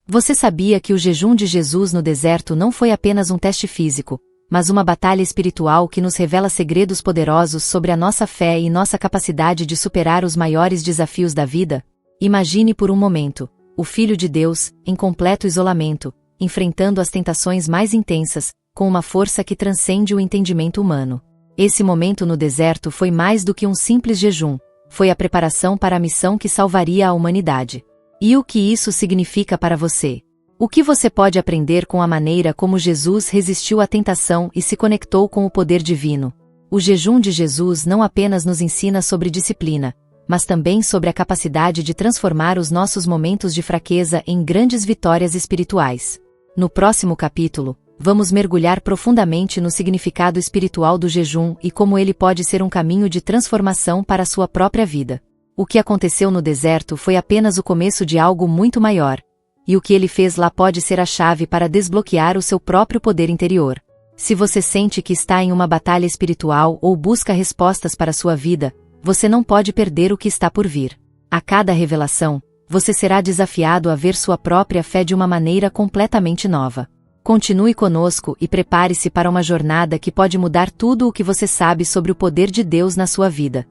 Você sabia que o jejum de Jesus no deserto não foi apenas um teste físico, mas uma batalha espiritual que nos revela segredos poderosos sobre a nossa fé e nossa capacidade de superar os maiores desafios da vida? Imagine por um momento, o Filho de Deus, em completo isolamento, enfrentando as tentações mais intensas, com uma força que transcende o entendimento humano. Esse momento no deserto foi mais do que um simples jejum, foi a preparação para a missão que salvaria a humanidade. E o que isso significa para você? O que você pode aprender com a maneira como Jesus resistiu à tentação e se conectou com o poder divino? O jejum de Jesus não apenas nos ensina sobre disciplina, mas também sobre a capacidade de transformar os nossos momentos de fraqueza em grandes vitórias espirituais. No próximo capítulo, vamos mergulhar profundamente no significado espiritual do jejum e como ele pode ser um caminho de transformação para a sua própria vida. O que aconteceu no deserto foi apenas o começo de algo muito maior, e o que ele fez lá pode ser a chave para desbloquear o seu próprio poder interior. Se você sente que está em uma batalha espiritual ou busca respostas para sua vida, você não pode perder o que está por vir. A cada revelação, você será desafiado a ver sua própria fé de uma maneira completamente nova. Continue conosco e prepare-se para uma jornada que pode mudar tudo o que você sabe sobre o poder de Deus na sua vida.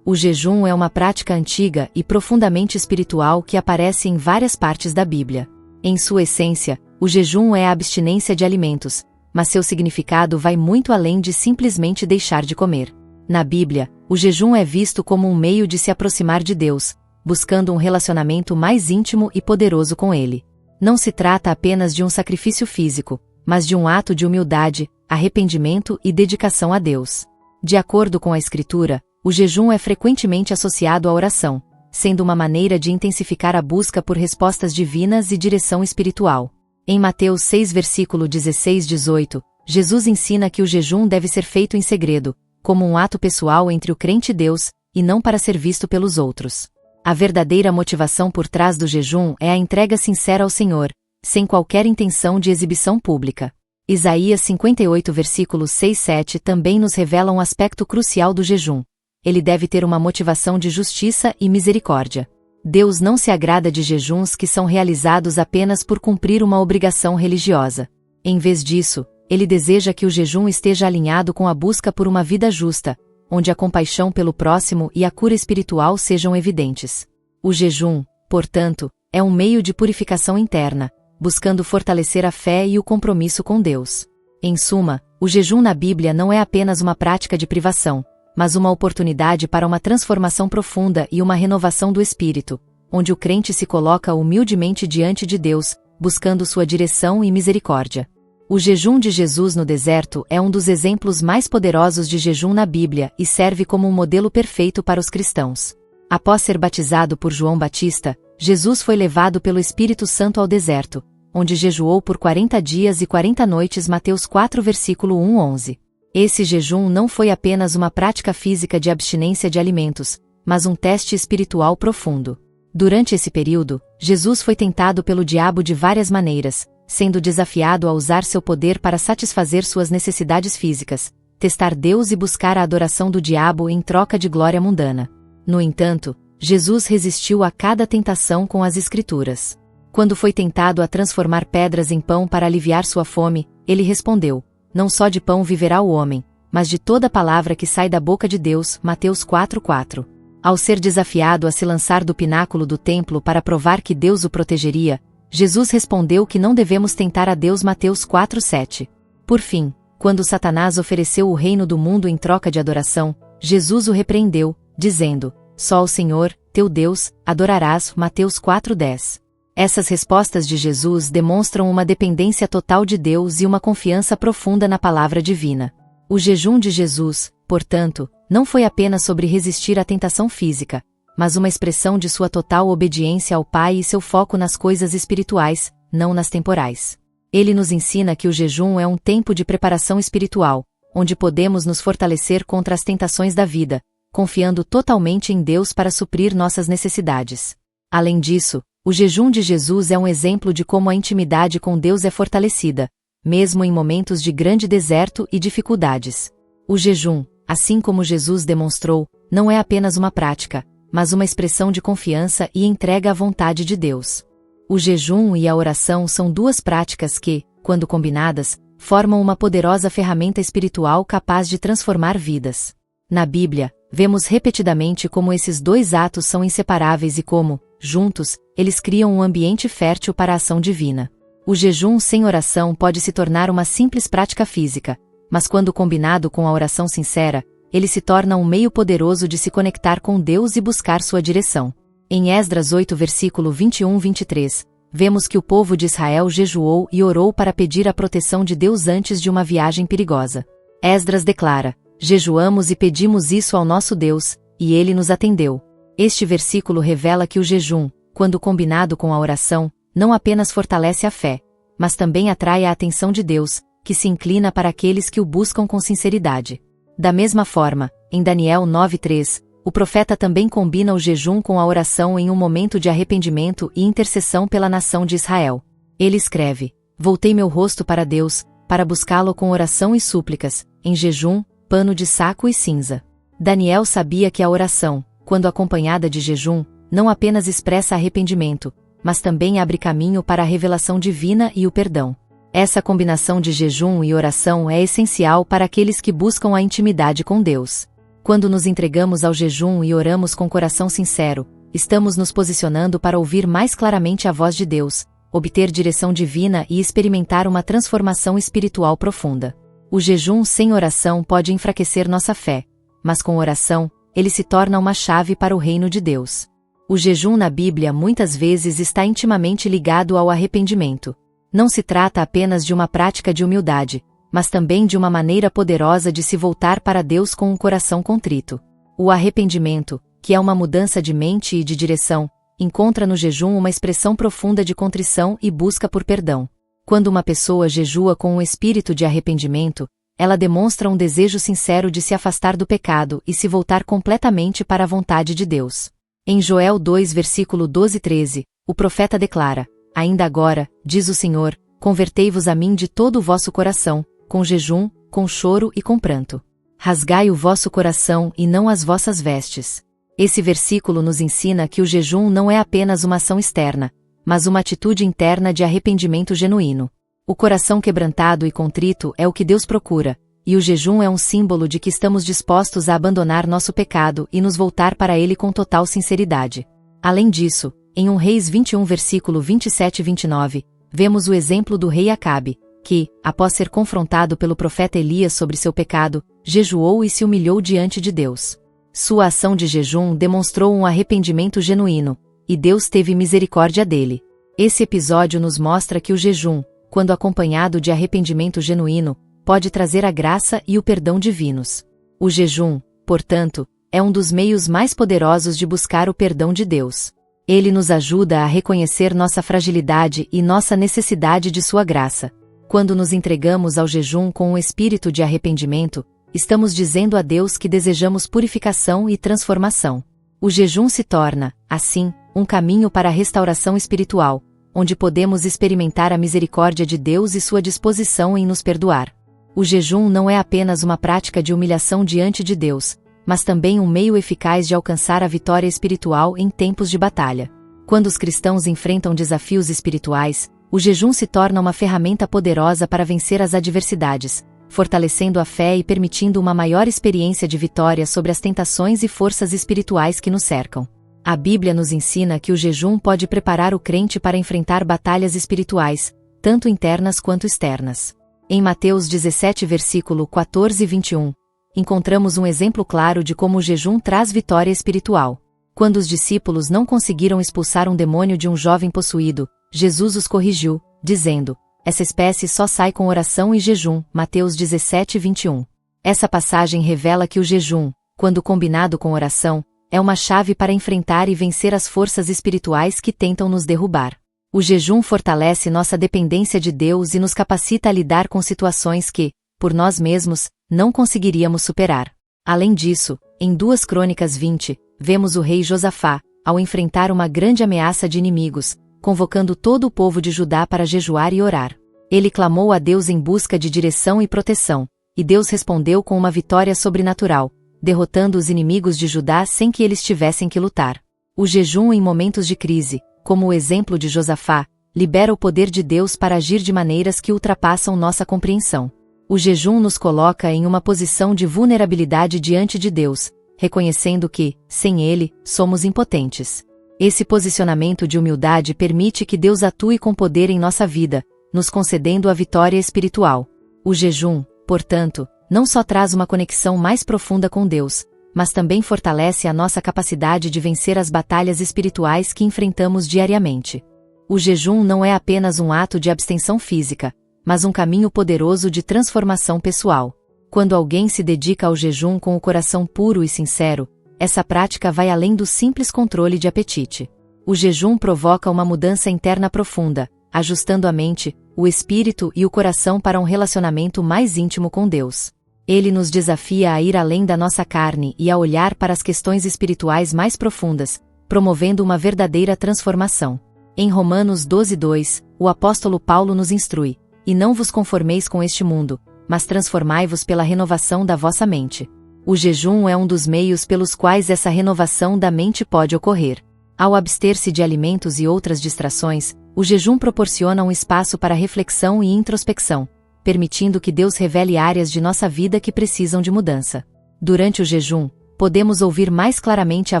O jejum é uma prática antiga e profundamente espiritual que aparece em várias partes da Bíblia. Em sua essência, o jejum é a abstinência de alimentos, mas seu significado vai muito além de simplesmente deixar de comer. Na Bíblia, o jejum é visto como um meio de se aproximar de Deus, buscando um relacionamento mais íntimo e poderoso com Ele. Não se trata apenas de um sacrifício físico, mas de um ato de humildade, arrependimento e dedicação a Deus. De acordo com a Escritura, o jejum é frequentemente associado à oração, sendo uma maneira de intensificar a busca por respostas divinas e direção espiritual. Em Mateus 6 versículo 16-18, Jesus ensina que o jejum deve ser feito em segredo, como um ato pessoal entre o crente e Deus, e não para ser visto pelos outros. A verdadeira motivação por trás do jejum é a entrega sincera ao Senhor, sem qualquer intenção de exibição pública. Isaías 58 versículos 6-7 também nos revela um aspecto crucial do jejum. Ele deve ter uma motivação de justiça e misericórdia. Deus não se agrada de jejuns que são realizados apenas por cumprir uma obrigação religiosa. Em vez disso, Ele deseja que o jejum esteja alinhado com a busca por uma vida justa, onde a compaixão pelo próximo e a cura espiritual sejam evidentes. O jejum, portanto, é um meio de purificação interna, buscando fortalecer a fé e o compromisso com Deus. Em suma, o jejum na Bíblia não é apenas uma prática de privação, mas uma oportunidade para uma transformação profunda e uma renovação do espírito, onde o crente se coloca humildemente diante de Deus, buscando sua direção e misericórdia. O jejum de Jesus no deserto é um dos exemplos mais poderosos de jejum na Bíblia e serve como um modelo perfeito para os cristãos. Após ser batizado por João Batista, Jesus foi levado pelo Espírito Santo ao deserto, onde jejuou por 40 dias e 40 noites. Mateus 4 versículo 1-11. Esse jejum não foi apenas uma prática física de abstinência de alimentos, mas um teste espiritual profundo. Durante esse período, Jesus foi tentado pelo diabo de várias maneiras, sendo desafiado a usar seu poder para satisfazer suas necessidades físicas, testar Deus e buscar a adoração do diabo em troca de glória mundana. No entanto, Jesus resistiu a cada tentação com as Escrituras. Quando foi tentado a transformar pedras em pão para aliviar sua fome, ele respondeu: "Não só de pão viverá o homem, mas de toda palavra que sai da boca de Deus." Mateus 4:4. Ao ser desafiado a se lançar do pináculo do templo para provar que Deus o protegeria, Jesus respondeu que não devemos tentar a Deus. Mateus 4:7. Por fim, quando Satanás ofereceu o reino do mundo em troca de adoração, Jesus o repreendeu, dizendo: "Só ao Senhor, teu Deus, adorarás." Mateus 4:10. Essas respostas de Jesus demonstram uma dependência total de Deus e uma confiança profunda na palavra divina. O jejum de Jesus, portanto, não foi apenas sobre resistir à tentação física, mas uma expressão de sua total obediência ao Pai e seu foco nas coisas espirituais, não nas temporais. Ele nos ensina que o jejum é um tempo de preparação espiritual, onde podemos nos fortalecer contra as tentações da vida, confiando totalmente em Deus para suprir nossas necessidades. Além disso, o jejum de Jesus é um exemplo de como a intimidade com Deus é fortalecida, mesmo em momentos de grande deserto e dificuldades. O jejum, assim como Jesus demonstrou, não é apenas uma prática, mas uma expressão de confiança e entrega à vontade de Deus. O jejum e a oração são duas práticas que, quando combinadas, formam uma poderosa ferramenta espiritual capaz de transformar vidas. Na Bíblia, vemos repetidamente como esses dois atos são inseparáveis e como, juntos, eles criam um ambiente fértil para a ação divina. O jejum sem oração pode se tornar uma simples prática física, mas quando combinado com a oração sincera, ele se torna um meio poderoso de se conectar com Deus e buscar sua direção. Em Esdras 8 versículo 21-23, vemos que o povo de Israel jejuou e orou para pedir a proteção de Deus antes de uma viagem perigosa. Esdras declara: jejuamos e pedimos isso ao nosso Deus, e ele nos atendeu. Este versículo revela que o jejum, quando combinado com a oração, não apenas fortalece a fé, mas também atrai a atenção de Deus, que se inclina para aqueles que o buscam com sinceridade. Da mesma forma, em Daniel 9:3, o profeta também combina o jejum com a oração em um momento de arrependimento e intercessão pela nação de Israel. Ele escreve: voltei meu rosto para Deus, para buscá-lo com oração e súplicas, em jejum, pano de saco e cinza. Daniel sabia que a oração, quando acompanhada de jejum, não apenas expressa arrependimento, mas também abre caminho para a revelação divina e o perdão. Essa combinação de jejum e oração é essencial para aqueles que buscam a intimidade com Deus. Quando nos entregamos ao jejum e oramos com coração sincero, estamos nos posicionando para ouvir mais claramente a voz de Deus, obter direção divina e experimentar uma transformação espiritual profunda. O jejum sem oração pode enfraquecer nossa fé, mas com oração, ele se torna uma chave para o reino de Deus. O jejum na Bíblia muitas vezes está intimamente ligado ao arrependimento. Não se trata apenas de uma prática de humildade, mas também de uma maneira poderosa de se voltar para Deus com um coração contrito. O arrependimento, que é uma mudança de mente e de direção, encontra no jejum uma expressão profunda de contrição e busca por perdão. Quando uma pessoa jejua com um espírito de arrependimento, ela demonstra um desejo sincero de se afastar do pecado e se voltar completamente para a vontade de Deus. Em Joel 2 versículo 12-13, o profeta declara: ainda agora, diz o Senhor, convertei-vos a mim de todo o vosso coração, com jejum, com choro e com pranto. Rasgai o vosso coração e não as vossas vestes. Esse versículo nos ensina que o jejum não é apenas uma ação externa, mas uma atitude interna de arrependimento genuíno. O coração quebrantado e contrito é o que Deus procura, e o jejum é um símbolo de que estamos dispostos a abandonar nosso pecado e nos voltar para ele com total sinceridade. Além disso, em 1 Reis 21 versículo 27-29, vemos o exemplo do rei Acabe, que, após ser confrontado pelo profeta Elias sobre seu pecado, jejuou e se humilhou diante de Deus. Sua ação de jejum demonstrou um arrependimento genuíno, e Deus teve misericórdia dele. Esse episódio nos mostra que o jejum, quando acompanhado de arrependimento genuíno, pode trazer a graça e o perdão divinos. O jejum, portanto, é um dos meios mais poderosos de buscar o perdão de Deus. Ele nos ajuda a reconhecer nossa fragilidade e nossa necessidade de sua graça. Quando nos entregamos ao jejum com um espírito de arrependimento, estamos dizendo a Deus que desejamos purificação e transformação. O jejum se torna, assim, um caminho para a restauração espiritual, onde podemos experimentar a misericórdia de Deus e sua disposição em nos perdoar. O jejum não é apenas uma prática de humilhação diante de Deus, mas também um meio eficaz de alcançar a vitória espiritual em tempos de batalha. Quando os cristãos enfrentam desafios espirituais, o jejum se torna uma ferramenta poderosa para vencer as adversidades, fortalecendo a fé e permitindo uma maior experiência de vitória sobre as tentações e forças espirituais que nos cercam. A Bíblia nos ensina que o jejum pode preparar o crente para enfrentar batalhas espirituais, tanto internas quanto externas. Em Mateus 17 versículo 14-21, encontramos um exemplo claro de como o jejum traz vitória espiritual. Quando os discípulos não conseguiram expulsar um demônio de um jovem possuído, Jesus os corrigiu, dizendo: essa espécie só sai com oração e jejum. Mateus 17:21. Essa passagem revela que o jejum, quando combinado com oração, é uma chave para enfrentar e vencer as forças espirituais que tentam nos derrubar. O jejum fortalece nossa dependência de Deus e nos capacita a lidar com situações que, por nós mesmos, não conseguiríamos superar. Além disso, em 2 Crônicas 20, vemos o rei Josafá, ao enfrentar uma grande ameaça de inimigos, convocando todo o povo de Judá para jejuar e orar. Ele clamou a Deus em busca de direção e proteção, e Deus respondeu com uma vitória sobrenatural, derrotando os inimigos de Judá sem que eles tivessem que lutar. O jejum em momentos de crise, como o exemplo de Josafá, libera o poder de Deus para agir de maneiras que ultrapassam nossa compreensão. O jejum nos coloca em uma posição de vulnerabilidade diante de Deus, reconhecendo que, sem Ele, somos impotentes. Esse posicionamento de humildade permite que Deus atue com poder em nossa vida, nos concedendo a vitória espiritual. O jejum, portanto, não só traz uma conexão mais profunda com Deus, mas também fortalece a nossa capacidade de vencer as batalhas espirituais que enfrentamos diariamente. O jejum não é apenas um ato de abstenção física, mas um caminho poderoso de transformação pessoal. Quando alguém se dedica ao jejum com o coração puro e sincero, essa prática vai além do simples controle de apetite. O jejum provoca uma mudança interna profunda, ajustando a mente, o espírito e o coração para um relacionamento mais íntimo com Deus. Ele nos desafia a ir além da nossa carne e a olhar para as questões espirituais mais profundas, promovendo uma verdadeira transformação. Em Romanos 12:2, o apóstolo Paulo nos instrui: "E não vos conformeis com este mundo, mas transformai-vos pela renovação da vossa mente." O jejum é um dos meios pelos quais essa renovação da mente pode ocorrer. Ao abster-se de alimentos e outras distrações, o jejum proporciona um espaço para reflexão e introspecção, permitindo que Deus revele áreas de nossa vida que precisam de mudança. Durante o jejum, podemos ouvir mais claramente a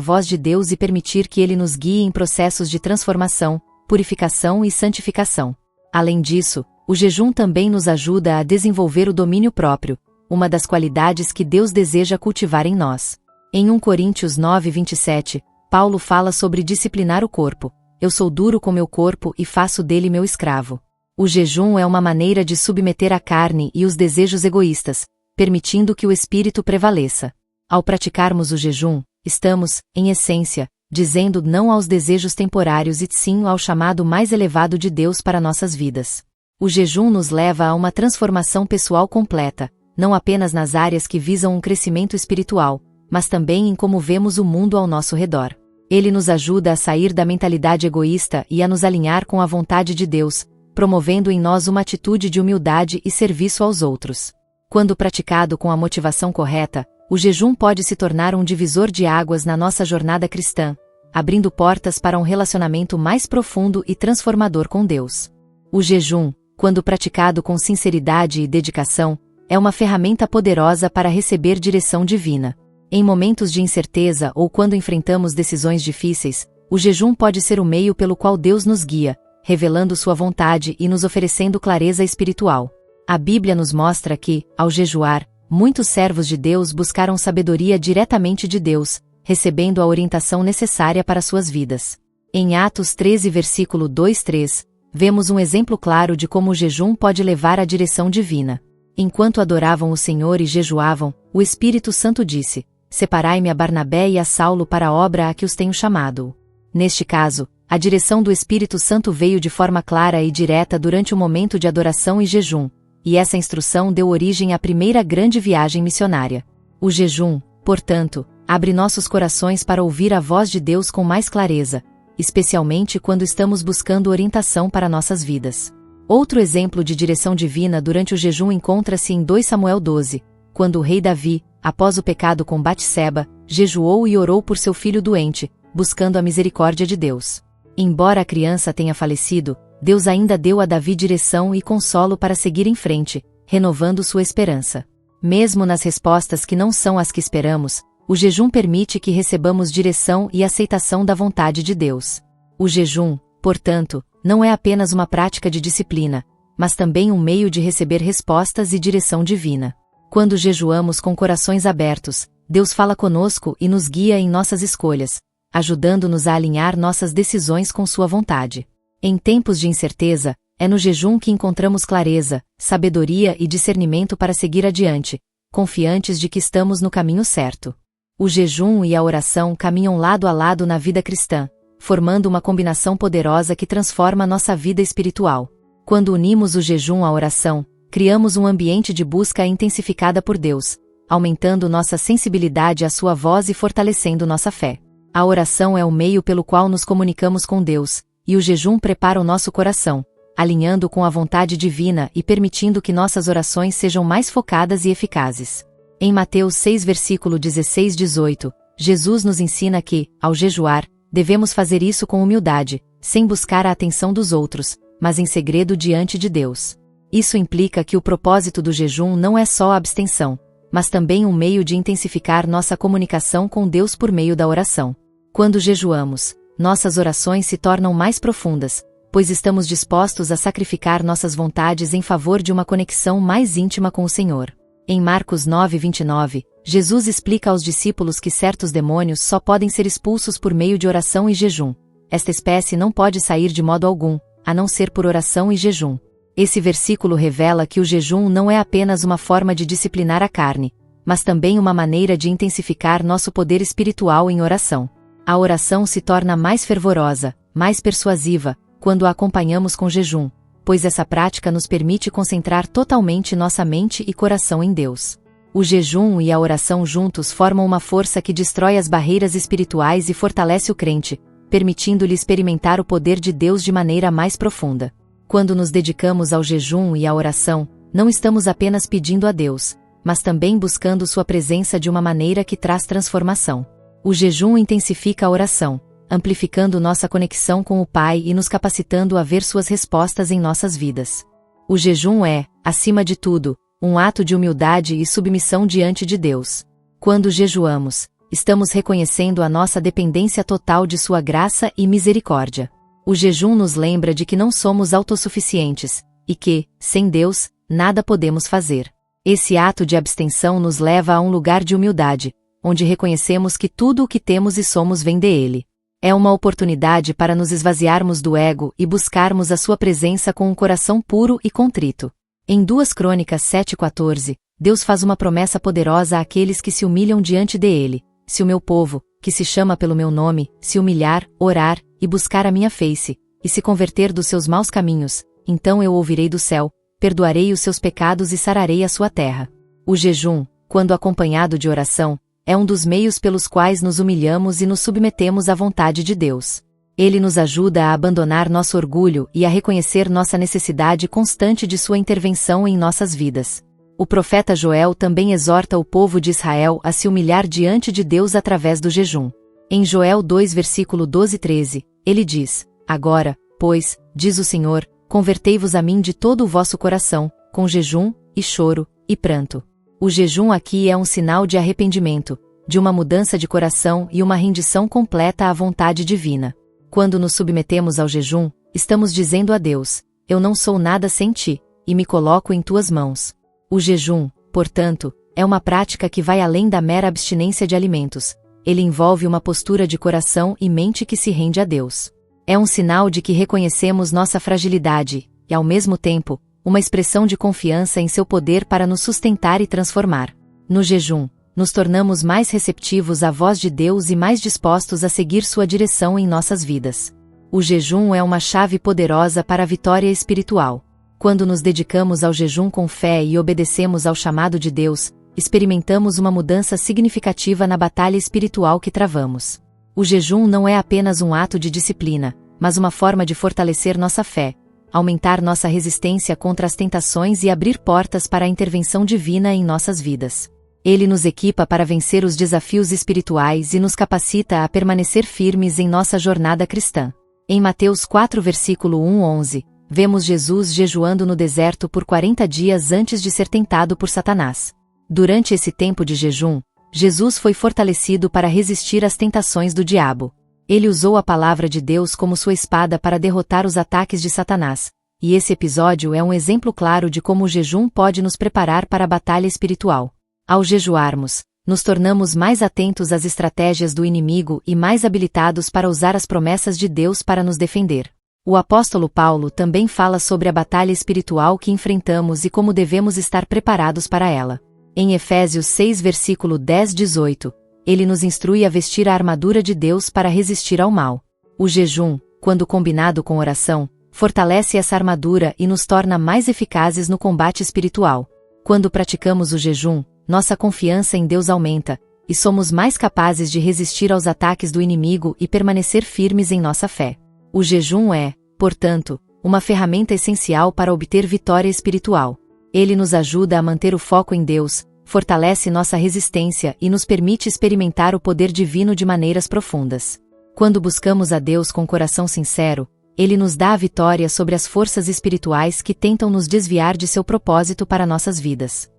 voz de Deus e permitir que Ele nos guie em processos de transformação, purificação e santificação. Além disso, o jejum também nos ajuda a desenvolver o domínio próprio, uma das qualidades que Deus deseja cultivar em nós. Em 1 Coríntios 9:27, Paulo fala sobre disciplinar o corpo. "Eu sou duro com meu corpo e faço dele meu escravo." O jejum é uma maneira de submeter a carne e os desejos egoístas, permitindo que o espírito prevaleça. Ao praticarmos o jejum, estamos, em essência, dizendo não aos desejos temporários e sim ao chamado mais elevado de Deus para nossas vidas. O jejum nos leva a uma transformação pessoal completa, não apenas nas áreas que visam um crescimento espiritual, mas também em como vemos o mundo ao nosso redor. Ele nos ajuda a sair da mentalidade egoísta e a nos alinhar com a vontade de Deus, promovendo em nós uma atitude de humildade e serviço aos outros. Quando praticado com a motivação correta, o jejum pode se tornar um divisor de águas na nossa jornada cristã, abrindo portas para um relacionamento mais profundo e transformador com Deus. O jejum, quando praticado com sinceridade e dedicação, é uma ferramenta poderosa para receber direção divina. Em momentos de incerteza ou quando enfrentamos decisões difíceis, o jejum pode ser o meio pelo qual Deus nos guia, revelando sua vontade e nos oferecendo clareza espiritual. A Bíblia nos mostra que, ao jejuar, muitos servos de Deus buscaram sabedoria diretamente de Deus, recebendo a orientação necessária para suas vidas. Em Atos 13, versículo 2-3, vemos um exemplo claro de como o jejum pode levar à direção divina. Enquanto adoravam o Senhor e jejuavam, o Espírito Santo disse: "Separai-me a Barnabé e a Saulo para a obra a que os tenho chamado." Neste caso, a direção do Espírito Santo veio de forma clara e direta durante o momento de adoração e jejum, e essa instrução deu origem à primeira grande viagem missionária. O jejum, portanto, abre nossos corações para ouvir a voz de Deus com mais clareza, especialmente quando estamos buscando orientação para nossas vidas. Outro exemplo de direção divina durante o jejum encontra-se em 2 Samuel 12, quando o rei Davi, após o pecado com Batseba, jejuou e orou por seu filho doente, buscando a misericórdia de Deus. Embora a criança tenha falecido, Deus ainda deu a Davi direção e consolo para seguir em frente, renovando sua esperança. Mesmo nas respostas que não são as que esperamos, o jejum permite que recebamos direção e aceitação da vontade de Deus. O jejum, portanto, não é apenas uma prática de disciplina, mas também um meio de receber respostas e direção divina. Quando jejuamos com corações abertos, Deus fala conosco e nos guia em nossas escolhas, ajudando-nos a alinhar nossas decisões com sua vontade. Em tempos de incerteza, é no jejum que encontramos clareza, sabedoria e discernimento para seguir adiante, confiantes de que estamos no caminho certo. O jejum e a oração caminham lado a lado na vida cristã, formando uma combinação poderosa que transforma nossa vida espiritual. Quando unimos o jejum à oração, criamos um ambiente de busca intensificada por Deus, aumentando nossa sensibilidade à sua voz e fortalecendo nossa fé. A oração é o meio pelo qual nos comunicamos com Deus, e o jejum prepara o nosso coração, alinhando com a vontade divina e permitindo que nossas orações sejam mais focadas e eficazes. Em Mateus 6, versículo 16-18, Jesus nos ensina que, ao jejuar, devemos fazer isso com humildade, sem buscar a atenção dos outros, mas em segredo diante de Deus. Isso implica que o propósito do jejum não é só a abstenção, mas também um meio de intensificar nossa comunicação com Deus por meio da oração. Quando jejuamos, nossas orações se tornam mais profundas, pois estamos dispostos a sacrificar nossas vontades em favor de uma conexão mais íntima com o Senhor. Em Marcos 9:29, Jesus explica aos discípulos que certos demônios só podem ser expulsos por meio de oração e jejum. Esta espécie não pode sair de modo algum, a não ser por oração e jejum. Esse versículo revela que o jejum não é apenas uma forma de disciplinar a carne, mas também uma maneira de intensificar nosso poder espiritual em oração. A oração se torna mais fervorosa, mais persuasiva, quando a acompanhamos com jejum, pois essa prática nos permite concentrar totalmente nossa mente e coração em Deus. O jejum e a oração juntos formam uma força que destrói as barreiras espirituais e fortalece o crente, permitindo-lhe experimentar o poder de Deus de maneira mais profunda. Quando nos dedicamos ao jejum e à oração, não estamos apenas pedindo a Deus, mas também buscando sua presença de uma maneira que traz transformação. O jejum intensifica a oração, amplificando nossa conexão com o Pai e nos capacitando a ver suas respostas em nossas vidas. O jejum é, acima de tudo, um ato de humildade e submissão diante de Deus. Quando jejuamos, estamos reconhecendo a nossa dependência total de sua graça e misericórdia. O jejum nos lembra de que não somos autossuficientes, e que, sem Deus, nada podemos fazer. Esse ato de abstenção nos leva a um lugar de humildade, onde reconhecemos que tudo o que temos e somos vem dele. É uma oportunidade para nos esvaziarmos do ego e buscarmos a sua presença com um coração puro e contrito. Em 2 Crônicas 7:14, Deus faz uma promessa poderosa àqueles que se humilham diante dele: se o meu povo, que se chama pelo meu nome, se humilhar, orar, e buscar a minha face, e se converter dos seus maus caminhos, então eu ouvirei do céu, perdoarei os seus pecados e sararei a sua terra. O jejum, quando acompanhado de oração, é um dos meios pelos quais nos humilhamos e nos submetemos à vontade de Deus. Ele nos ajuda a abandonar nosso orgulho e a reconhecer nossa necessidade constante de sua intervenção em nossas vidas. O profeta Joel também exorta o povo de Israel a se humilhar diante de Deus através do jejum. Em Joel 2 versículo 12 e 13, ele diz: agora, pois, diz o Senhor, convertei-vos a mim de todo o vosso coração, com jejum, e choro, e pranto. O jejum aqui é um sinal de arrependimento, de uma mudança de coração e uma rendição completa à vontade divina. Quando nos submetemos ao jejum, estamos dizendo a Deus: eu não sou nada sem ti, e me coloco em tuas mãos. O jejum, portanto, é uma prática que vai além da mera abstinência de alimentos. Ele envolve uma postura de coração e mente que se rende a Deus. É um sinal de que reconhecemos nossa fragilidade, e ao mesmo tempo, uma expressão de confiança em seu poder para nos sustentar e transformar. No jejum, nos tornamos mais receptivos à voz de Deus e mais dispostos a seguir sua direção em nossas vidas. O jejum é uma chave poderosa para a vitória espiritual. Quando nos dedicamos ao jejum com fé e obedecemos ao chamado de Deus, experimentamos uma mudança significativa na batalha espiritual que travamos. O jejum não é apenas um ato de disciplina, mas uma forma de fortalecer nossa fé, aumentar nossa resistência contra as tentações e abrir portas para a intervenção divina em nossas vidas. Ele nos equipa para vencer os desafios espirituais e nos capacita a permanecer firmes em nossa jornada cristã. Em Mateus 4 versículo 1-11, vemos Jesus jejuando no deserto por 40 dias antes de ser tentado por Satanás. Durante esse tempo de jejum, Jesus foi fortalecido para resistir às tentações do diabo. Ele usou a palavra de Deus como sua espada para derrotar os ataques de Satanás, e esse episódio é um exemplo claro de como o jejum pode nos preparar para a batalha espiritual. Ao jejuarmos, nos tornamos mais atentos às estratégias do inimigo e mais habilitados para usar as promessas de Deus para nos defender. O apóstolo Paulo também fala sobre a batalha espiritual que enfrentamos e como devemos estar preparados para ela. Em Efésios 6 versículo 10-18, ele nos instrui a vestir a armadura de Deus para resistir ao mal. O jejum, quando combinado com oração, fortalece essa armadura e nos torna mais eficazes no combate espiritual. Quando praticamos o jejum, nossa confiança em Deus aumenta, e somos mais capazes de resistir aos ataques do inimigo e permanecer firmes em nossa fé. O jejum é, portanto, uma ferramenta essencial para obter vitória espiritual. Ele nos ajuda a manter o foco em Deus, fortalece nossa resistência e nos permite experimentar o poder divino de maneiras profundas. Quando buscamos a Deus com coração sincero, Ele nos dá a vitória sobre as forças espirituais que tentam nos desviar de seu propósito para nossas vidas.